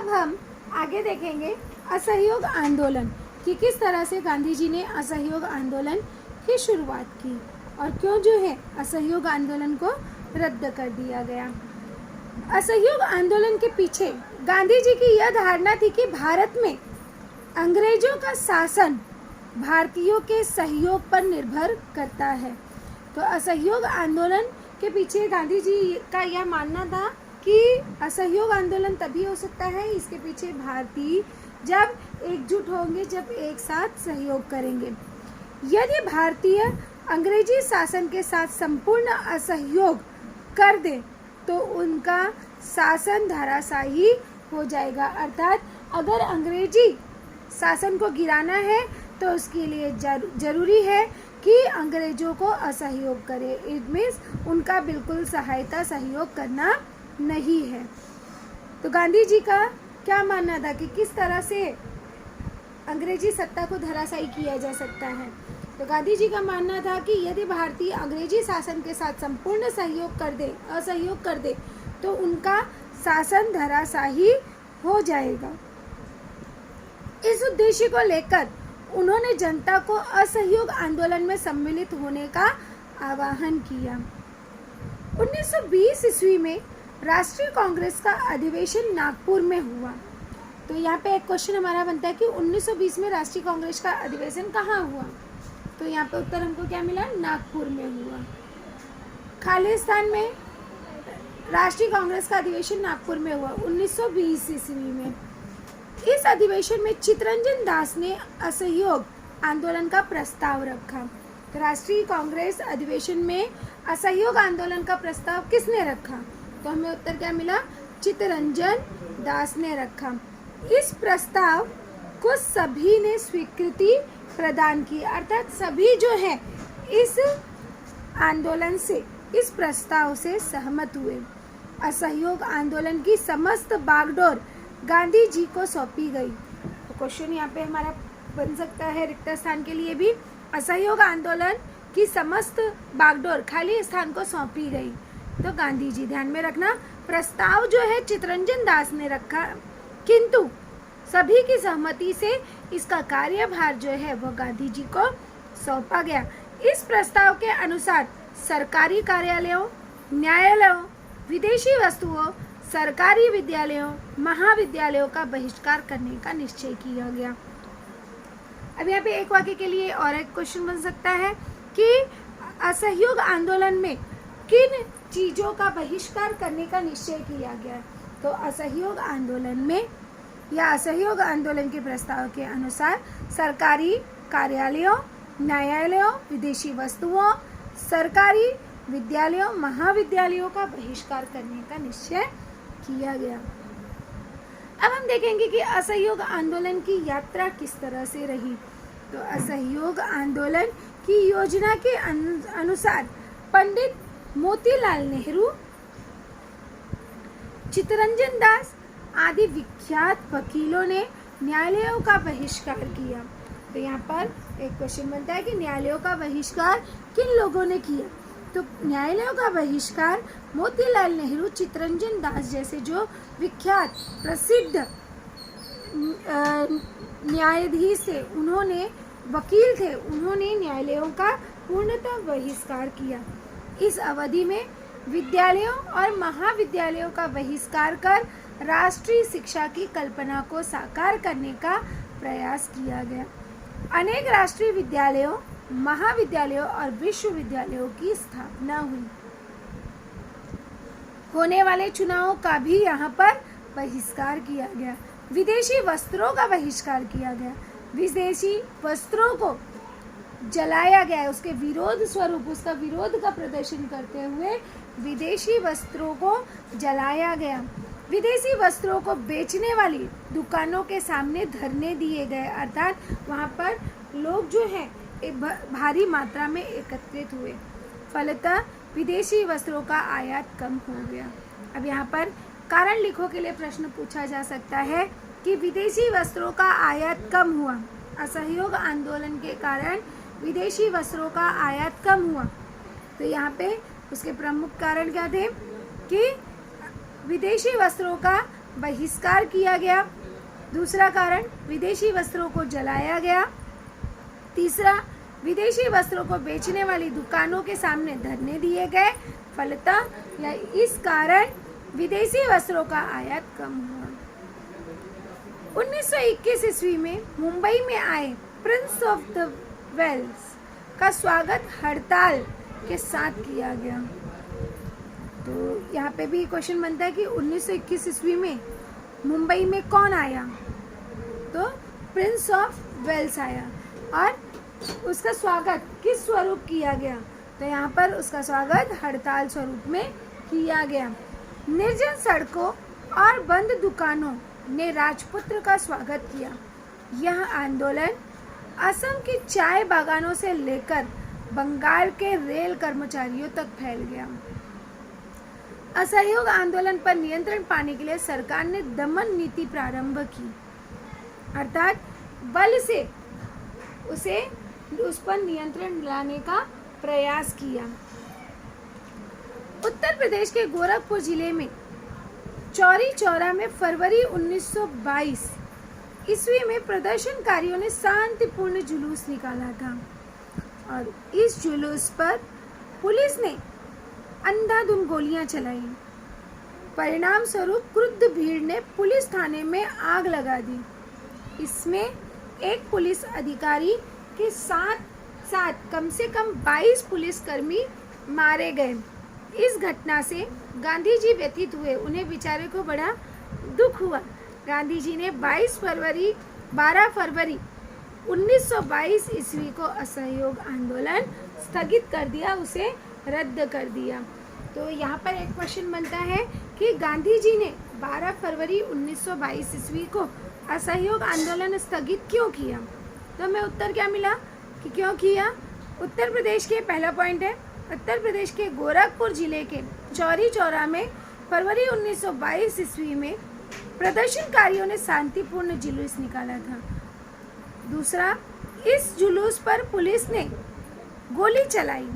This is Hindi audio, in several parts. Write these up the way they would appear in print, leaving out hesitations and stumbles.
अब हम आगे देखेंगे असहयोग आंदोलन कि किस तरह से गांधी जी ने असहयोग आंदोलन की शुरुआत की और क्यों जो है असहयोग आंदोलन को रद्द कर दिया गया। असहयोग आंदोलन के पीछे गांधी जी की यह धारणा थी कि भारत में अंग्रेजों का शासन भारतीयों के सहयोग पर निर्भर करता है। तो असहयोग आंदोलन के पीछे गांधी जी का यह मानना था कि असहयोग आंदोलन तभी हो सकता है, इसके पीछे भारतीय जब एकजुट होंगे, जब एक साथ सहयोग करेंगे। यदि भारतीय अंग्रेजी शासन के साथ संपूर्ण असहयोग कर दे तो उनका शासन धराशायी हो जाएगा। अर्थात अगर अंग्रेजी शासन को गिराना है तो उसके लिए जरूरी है कि अंग्रेजों को असहयोग करे। इट मीन्स उनका बिल्कुल सहायता सहयोग करना नहीं है। तो गांधी जी का क्या मानना था कि किस तरह से अंग्रेजी सत्ता को धराशायी किया जा सकता है। तो गांधी जी का मानना था कि यदि भारतीय अंग्रेजी शासन के साथ संपूर्ण असहयोग कर दे तो उनका शासन धराशायी हो जाएगा। इस उद्देश्य को लेकर उन्होंने जनता को असहयोग आंदोलन में सम्मिलित होने का आह्वान किया। 1920 ईस्वी में राष्ट्रीय कांग्रेस का अधिवेशन नागपुर में हुआ। तो यहाँ पे एक क्वेश्चन हमारा बनता है कि 1920 में राष्ट्रीय कांग्रेस का अधिवेशन कहाँ हुआ। तो यहाँ पे उत्तर हमको क्या मिला, नागपुर में हुआ। खालिस्तान में राष्ट्रीय कांग्रेस का अधिवेशन नागपुर में हुआ 1920 ईस्वी में। इस अधिवेशन में चित्तरंजन दास ने असहयोग आंदोलन का प्रस्ताव रखा। तो राष्ट्रीय कांग्रेस अधिवेशन में असहयोग आंदोलन का प्रस्ताव किसने रखा। तो हमें उत्तर क्या मिला, चित्तरंजन दास ने रखा। इस प्रस्ताव को सभी ने स्वीकृति प्रदान की, अर्थात सभी जो है इस आंदोलन से, इस प्रस्ताव से सहमत हुए। असहयोग आंदोलन की समस्त बागडोर गांधी जी को सौंपी गई। तो क्वेश्चन यहाँ पे हमारा बन सकता है रिक्त स्थान के लिए भी, असहयोग आंदोलन की समस्त बागडोर खाली स्थान को सौंपी गई। तो गांधी जी, ध्यान में रखना, प्रस्ताव जो है चित्तरंजन दास ने रखा, किंतु सभी की सहमति से इसका कार्यभार जो है वो गांधी जी को सौंपा गया। इस प्रस्ताव के अनुसार सरकारी कार्यालयों, न्यायालयों, विदेशी वस्तुओं, सरकारी विद्यालयों, महाविद्यालयों का बहिष्कार करने का निश्चय किया गया। अब यहाँ पे एक वाक्य के लिए और एक क्वेश्चन बन सकता है कि असहयोग आंदोलन में किन चीजों का बहिष्कार करने का निश्चय किया गया। तो असहयोग आंदोलन में या असहयोग आंदोलन के प्रस्ताव के अनुसार सरकारी कार्यालयों, न्यायालयों, विदेशी वस्तुओं, सरकारी विद्यालयों, महाविद्यालयों का बहिष्कार करने का निश्चय किया गया। अब हम देखेंगे कि असहयोग आंदोलन की यात्रा किस तरह से रही। तो असहयोग आंदोलन की योजना के अनुसार पंडित मोतीलाल नेहरू, चित्तरंजन दास आदि विख्यात वकीलों ने न्यायालयों का बहिष्कार किया। तो यहाँ पर एक क्वेश्चन बनता है कि न्यायालयों का बहिष्कार किन लोगों ने किया। तो न्यायालयों का बहिष्कार मोतीलाल नेहरू, चित्तरंजन दास जैसे जो विख्यात प्रसिद्ध न्यायाधीश थे, उन्होंने वकील थे, उन्होंने न्यायालयों का पूर्णतः बहिष्कार किया। इस अवधि में विद्यालयों और महाविद्यालयों का बहिष्कार कर राष्ट्रीय शिक्षा की कल्पना को साकार करने का प्रयास किया गया। अनेक राष्ट्रीय विद्यालयों, महाविद्यालयों और विश्वविद्यालयों की स्थापना हुई। होने वाले चुनावों का भी यहाँ पर बहिष्कार किया गया। विदेशी वस्त्रों का बहिष्कार किया गया। विदेशी वस्त्रों को जलाया गया, उसके विरोध स्वरूप, उसका विरोध का प्रदर्शन करते हुए विदेशी वस्त्रों को जलाया गया। विदेशी वस्त्रों को बेचने वाली दुकानों के सामने धरने दिए गए, अर्थात वहाँ पर लोग जो हैं भारी मात्रा में एकत्रित हुए। फलतः विदेशी वस्त्रों का आयात कम हो गया। अब यहाँ पर कारण लिखो के लिए प्रश्न पूछा जा सकता है कि विदेशी वस्त्रों का आयात कम हुआ, असहयोग आंदोलन के कारण विदेशी वस्त्रों का आयात कम हुआ। तो यहाँ पे उसके प्रमुख कारण क्या थे कि विदेशी वस्त्रों का बहिष्कार किया गया। दूसरा कारण, विदेशी वस्त्रों को जलाया गया। तीसरा, विदेशी वस्त्रों को बेचने वाली दुकानों के सामने धरने दिए गए। फलतः या इस कारण विदेशी वस्त्रों का आयात कम हुआ। 1921 ईस्वी में मुंबई में आए प्रिंस ऑफ द वेल्स का स्वागत हड़ताल के साथ किया गया। तो यहाँ पे भी क्वेश्चन बनता है कि 1921 ईस्वी में मुंबई में कौन आया, तो प्रिंस ऑफ वेल्स आया और उसका स्वागत किस स्वरूप किया गया, तो यहाँ पर उसका स्वागत हड़ताल स्वरूप में किया गया। निर्जन सड़कों और बंद दुकानों ने राजपुत्र का स्वागत किया। यह आंदोलन असम की चाय बागानों से लेकर बंगाल के रेल कर्मचारियों तक फैल गया। असहयोग आंदोलन पर नियंत्रण पाने के लिए सरकार ने दमन नीति प्रारंभ की, अर्थात बल से उस पर नियंत्रण लाने का प्रयास किया। उत्तर प्रदेश के गोरखपुर जिले में चौरी चौरा में फरवरी 1922 ईस्वी में प्रदर्शनकारियों ने शांतिपूर्ण जुलूस निकाला था और इस जुलूस पर पुलिस ने अंधाधुंध गोलियां चलाई। परिणाम स्वरूप क्रुद्ध भीड़ ने पुलिस थाने में आग लगा दी। इसमें एक पुलिस अधिकारी के साथ कम से कम 22 पुलिसकर्मी मारे गए। इस घटना से गांधी जी व्यथित हुए, उन्हें बेचारे को बड़ा दुख हुआ। गांधी जी ने 12 फरवरी 1922 ईस्वी को असहयोग आंदोलन स्थगित कर दिया, उसे रद्द कर दिया। तो यहाँ पर एक क्वेश्चन बनता है कि गांधी जी ने 12 फरवरी 1922 ईस्वी को असहयोग आंदोलन स्थगित क्यों किया, तो हमें उत्तर क्या मिला कि क्यों किया। उत्तर प्रदेश के पहला पॉइंट है, उत्तर प्रदेश के गोरखपुर जिले के चौरी चौरा में फरवरी 1922 ईस्वी में प्रदर्शनकारियों ने शांतिपूर्ण जुलूस निकाला था। दूसरा, इस जुलूस पर पुलिस ने गोली चलाई।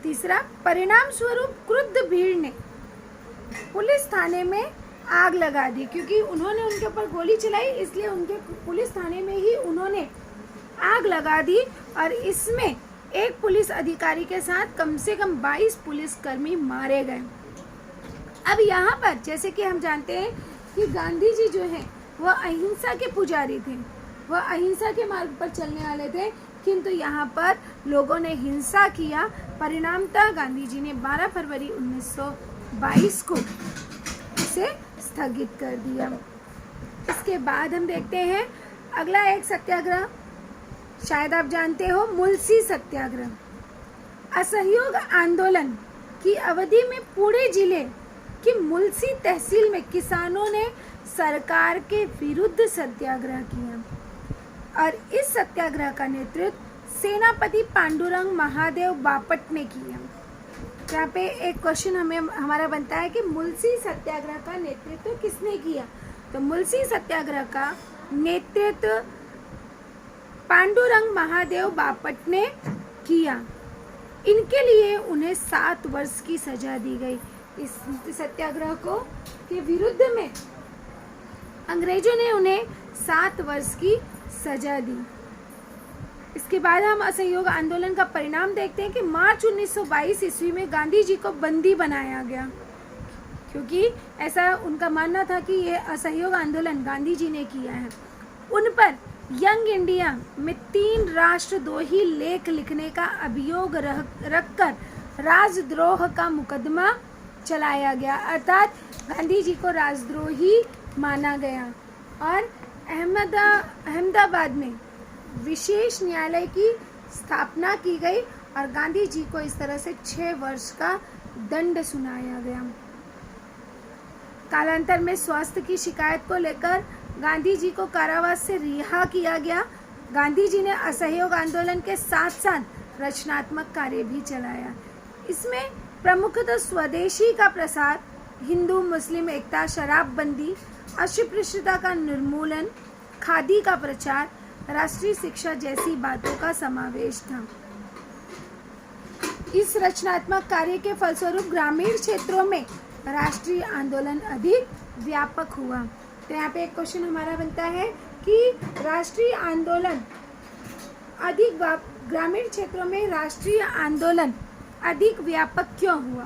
तीसरा, परिणाम स्वरूप क्रुद्ध भीड़ ने पुलिस थाने में आग लगा दी, क्योंकि उन्होंने उनके ऊपर गोली चलाई, इसलिए उनके पुलिस थाने में ही उन्होंने आग लगा दी और इसमें एक पुलिस अधिकारी के साथ कम से कम 22 पुलिसकर्मी मारे गए। अब यहाँ पर जैसे कि हम जानते हैं कि गांधी जी जो हैं वह अहिंसा के पुजारी थे, वह अहिंसा के मार्ग पर चलने वाले थे, किंतु यहाँ पर लोगों ने हिंसा किया। परिणामतः गांधी जी ने 12 फरवरी 1922 को इसे स्थगित कर दिया। इसके बाद हम देखते हैं अगला एक सत्याग्रह, शायद आप जानते हो, मुलसी सत्याग्रह। असहयोग आंदोलन की अवधि में पुणे जिले की मुलसी तहसील में किसानों ने सरकार के विरुद्ध सत्याग्रह किया और इस सत्याग्रह का नेतृत्व सेनापति पांडुरंग महादेव बापट ने किया। यहाँ पे एक क्वेश्चन हमारा बनता है कि मुलसी सत्याग्रह का नेतृत्व किसने किया, तो मुलसी सत्याग्रह का नेतृत्व पांडुरंग महादेव बापट ने किया। इनके लिए उन्हें 7 वर्ष की सजा दी गई। इस सत्याग्रह को के विरुद्ध में अंग्रेजों ने उन्हें 7 वर्ष की सजा दी। इसके बाद हम असहयोग आंदोलन का परिणाम देखते हैं कि मार्च 1922 ईस्वी में गांधी जी को बंदी बनाया गया, क्योंकि ऐसा उनका मानना था कि ये असहयोग आंदोलन गांधी जी ने किया है। उन पर यंग इंडिया में 3 राष्ट्र 2 ही लेख लिखने का अभियोग रखकर राजद्रोह का मुकदमा चलाया गया, अर्थात गांधी जी को राजद्रोही माना गया और अहमदाबाद में विशेष न्यायालय की स्थापना की गई और गांधी जी को इस तरह से 6 वर्ष का दंड सुनाया गया। कालांतर में स्वास्थ्य की शिकायत को लेकर गांधी जी को कारावास से रिहा किया गया। गांधी जी ने असहयोग आंदोलन के साथ साथ रचनात्मक कार्य भी चलाया। इसमें प्रमुखतः स्वदेशी का प्रसार, हिंदू मुस्लिम एकता, शराबबंदी, अस्पृश्यता का निर्मूलन, खादी का प्रचार, राष्ट्रीय शिक्षा जैसी बातों का समावेश था। इस रचनात्मक कार्य के फलस्वरूप ग्रामीण क्षेत्रों में राष्ट्रीय आंदोलन अधिक व्यापक हुआ। तो यहाँ पे एक क्वेश्चन हमारा बनता है कि राष्ट्रीय आंदोलन अधिक ग्रामीण क्षेत्रों में राष्ट्रीय आंदोलन अधिक व्यापक क्यों हुआ?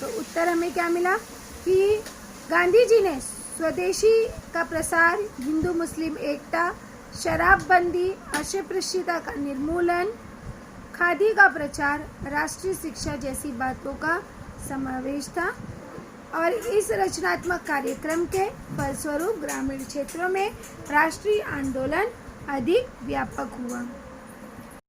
तो उत्तर हमें क्या मिला कि गांधी जी ने स्वदेशी का प्रसार, हिंदू मुस्लिम एकता, शराबबंदी, अस्पृश्यता का निर्मूलन, खादी का प्रचार, राष्ट्रीय शिक्षा जैसी बातों का समावेश था और इस रचनात्मक कार्यक्रम के फलस्वरूप ग्रामीण क्षेत्रों में राष्ट्रीय आंदोलन अधिक व्यापक हुआ।